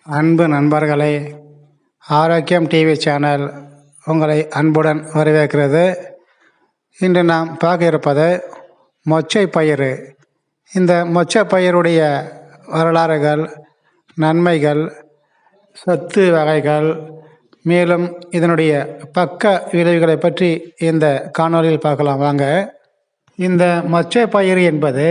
அன்பு நண்பர்களே, ஆரோக்கியம் டிவி சேனல் உங்களை அன்புடன் வரவேற்கிறது. இன்று நாம் பார்க்க இருப்பது மொச்சை பயிறு. இந்த மொச்சை பயிருடைய வரலாறுகள், நன்மைகள், சத்து வகைகள், மேலும் இதனுடைய பக்க விளைவுகளை பற்றி இந்த காணொலியில் பார்க்கலாம் வாங்க. இந்த மொச்சை பயிறு என்பது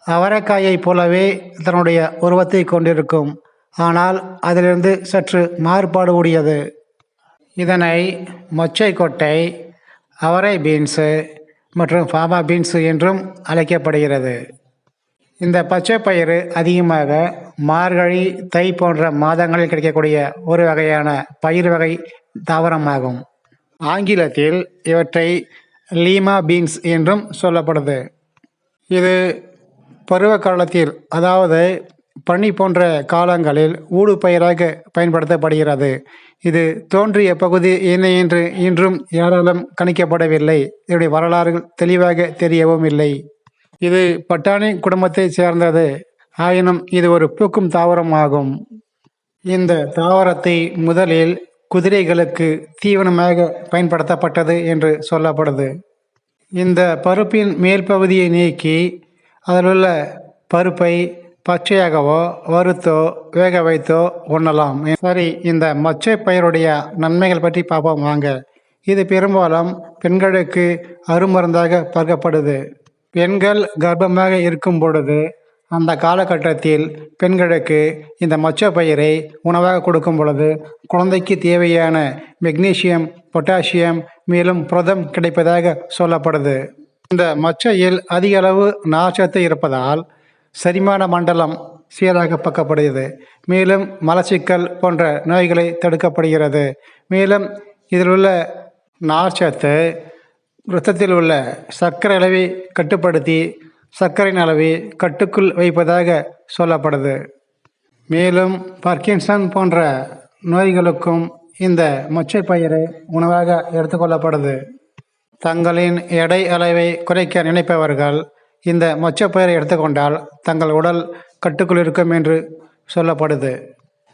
அவரைக்காயைப் போலவே தன்னுடைய உருவத்தை கொண்டிருக்கும். ஆனால் அதிலிருந்து சற்று மாறுபாடு உடையது. இதனை மொச்சை கொட்டை, அவரை பீன்ஸு மற்றும் ஃபாமா பீன்ஸு என்றும் அழைக்கப்படுகிறது. இந்த பச்சை பயிறு அதிகமாக மார்கழி, தை போன்ற மாதங்களில் கிடைக்கக்கூடிய ஒரு வகையான பயிர் வகை தாவரமாகும். ஆங்கிலத்தில் இவற்றை லீமா பீன்ஸ் என்றும் சொல்லப்படுது. இது பருவ காலத்தில், அதாவது பனி போன்ற காலங்களில் ஊடு பயிராக பயன்படுத்தப்படுகிறது. இது தோன்றிய பகுதி என்ன என்று இன்றும் யாராலும் கணிக்கப்படவில்லை. இதனுடைய வரலாறு தெளிவாக தெரியவும் இல்லை. இது பட்டாணி குடும்பத்தை சேர்ந்தது. ஆயினும் இது ஒரு பூக்கும் தாவரம் ஆகும். இந்த தாவரத்தை முதலில் குதிரைகளுக்கு தீவனமாக பயன்படுத்தப்பட்டது என்று சொல்லப்படுது. இந்த பருப்பின் மேல் பகுதியை நீக்கி அதிலுள்ள பருப்பை பச்சையாகவோ வறுத்தோ வேக வைத்தோ உண்ணலாம். சரி, இந்த மொச்சை பயிருடைய நன்மைகள் பற்றி பார்ப்போம் வாங்க. இது பெரும்பாலும் பெண்களுக்கு அருமருந்தாக பார்க்கப்படுது. பெண்கள் கர்ப்பமாக இருக்கும் பொழுது அந்த காலகட்டத்தில் பெண்களுக்கு இந்த மொச்சை பயிரை உணவாக கொடுக்கும் பொழுது குழந்தைக்கு தேவையான மெக்னீசியம், பொட்டாசியம், மேலும் புரதம் கிடைப்பதாக சொல்லப்படுது. இந்த மொச்சையில் அதிக அளவு நார்ச்சத்து இருப்பதால் செரிமான மண்டலம் சீராகப்படுகிறது. மேலும் மலச்சிக்கல் போன்ற நோய்களை தடுக்கப்படுகிறது. மேலும் இதில் உள்ள நார்ச்சத்து இரத்தத்தில் உள்ள சர்க்கரை அளவை கட்டுப்படுத்தி சர்க்கரையின் அளவை கட்டுக்குள் வைப்பதாக சொல்லப்படுது. மேலும் பார்க்கின்சன் போன்ற நோய்களுக்கும் இந்த மொச்சை பயிறு உணவாக எடுத்துக்கொள்ளப்படுது. தங்களின் எடை அளவை குறைக்க நினைப்பவர்கள் இந்த மொச்சை பயிரை எடுத்துக்கொண்டால் தங்கள் உடல் கட்டுக்குள் இருக்கும் என்று சொல்லப்படுது.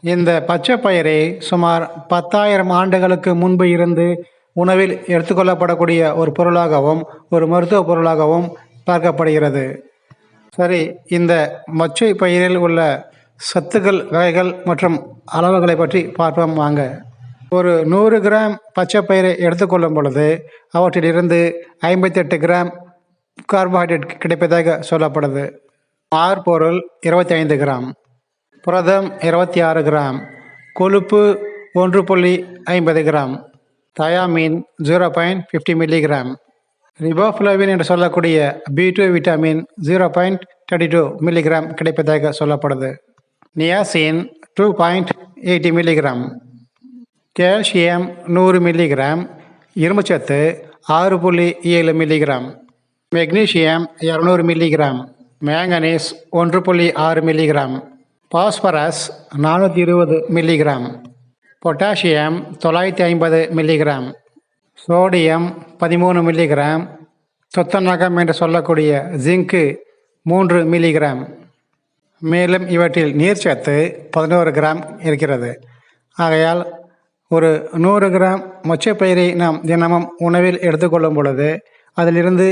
இந்த பச்சை பயிரை சுமார் 10,000 ஆண்டுகளுக்கு முன்பு இருந்து உணவில் எடுத்துக்கொள்ளப்படக்கூடிய ஒரு பொருளாகவும் ஒரு மருத்துவ பொருளாகவும் பார்க்கப்படுகிறது. சரி, இந்த மொச்சை பயிரில் உள்ள சத்துக்கள் வகைகள் மற்றும் அளவுகளை பற்றி பார்ப்போம் வாங்க. ஒரு 100 கிராம் பச்சை பயிரை எடுத்துக்கொள்ளும் பொழுது அவற்றிலிருந்து 58 கிராம் கார்போஹைட்ரேட் கிடைப்பதாக சொல்லப்படுது. மார்பொருள் 25 கிராம், புரதம் 26 கிராம், கொழுப்பு 1.50 கிராம், தயாமின் 0.50 மில்லிகிராம், ரிபோஃப்ளவின் என்று சொல்லக்கூடிய B2 விட்டமின் 0.32 மில்லிகிராம் கிடைப்பதாக சொல்லப்படுது. நியாசின் 2.80 மில்லிகிராம், கால்சியம் 100 மில்லிகிராம், இரும்புச்சத்து 6.7 milligram, magnesium 200 milligram, manganese 1.6 milligram, phosphorus 420 milligram, potassium 950 milligram, sodium 13 milligram, துத்தநாகம் என்று சொல்லக்கூடிய ஜிங்கு 3 மில்லிகிராம். மேலும் இவற்றில் நீர்ச்சத்து 11 கிராம் இருக்கிறது. ஆகையால் ஒரு 100 கிராம் மொச்சை பயிரை நாம் தினமும் உணவில் எடுத்துக்கொள்ளும் பொழுது அதிலிருந்து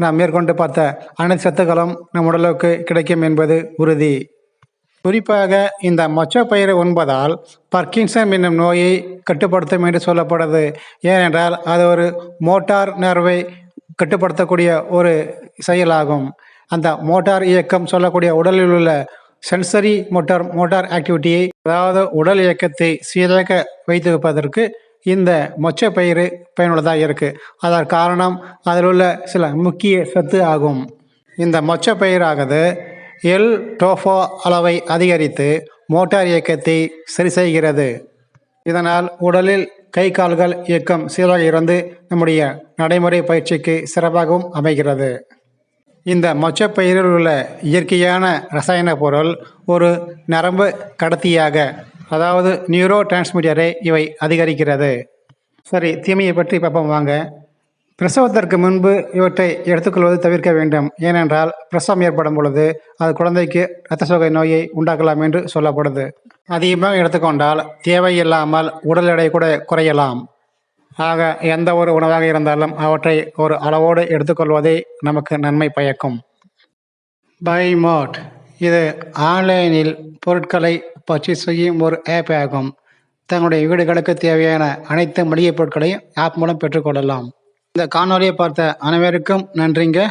நாம் மேற்கொண்டு பார்த்த அனைத்து சத்துக்களும் நம் உடலுக்கு கிடைக்கும் என்பது உறுதி. குறிப்பாக இந்த மொச்சை பயிரை உண்பதால் பார்க்கின்சன் என்னும் நோயை கட்டுப்படுத்தும் என்று சொல்லப்படுது. ஏனென்றால் அது ஒரு மோட்டார் நர்வை கட்டுப்படுத்தக்கூடிய ஒரு செயலாகும். அந்த மோட்டார் இயக்கம் சொல்லக்கூடிய உடலில் உள்ள சென்சரி மோட்டார் ஆக்டிவிட்டியை, அதாவது உடல் இயக்கத்தை சீராக வைத்து வைப்பதற்கு இந்த மொச்சை பயிறு பயனுள்ளதாக இருக்குது. அதற்கு காரணம் அதில் உள்ள சில முக்கிய சத்து ஆகும். இந்த மொச்சை பயிரானது டோஃபா அளவை அதிகரித்து மோட்டார் இயக்கத்தை சரி செய்கிறது. இதனால் உடலில் கை கால்கள் இயக்கம் சீராக இருந்து நம்முடைய நடைமுறை பயிற்சிக்கு சிறப்பாகவும் அமைகிறது. இந்த மொச்சை பயிரில் உள்ள இயற்கையான ரசாயன பொருள் ஒரு நரம்பு கடத்தியாக, அதாவது நியூரோ டிரான்ஸ்மிட்டரை இவை அதிகரிக்கிறது. சரி, தீமையை பற்றி பார்ப்போம் வாங்க. பிரசவத்திற்கு முன்பு இவற்றை எடுத்துக்கொள்வது தவிர்க்க வேண்டும். ஏனென்றால் பிரசவம் ஏற்படும் பொழுது அது குழந்தைக்கு இரத்த சோகை நோயை உண்டாக்கலாம் என்று சொல்லப்படுது. அதிகமாக எடுத்துக்கொண்டால் தேவையில்லாமல் உடல் எடை கூட குறையலாம். ஆக எந்த ஒரு உணவாக இருந்தாலும் அவற்றை ஒரு அளவோடு எடுத்துக்கொள்வதே நமக்கு நன்மை பயக்கும். பை மோட் இது ஆன்லைனில் பொருட்களை பர்ச்சேஸ் செய்யும் ஒரு ஆப் ஆகும். தங்களுடைய வீடுகளுக்கு தேவையான அனைத்து மளிகை பொருட்களையும் ஆப் மூலம் பெற்றுக்கொள்ளலாம். இந்த காணொலியை பார்த்த அனைவருக்கும் நன்றிங்க.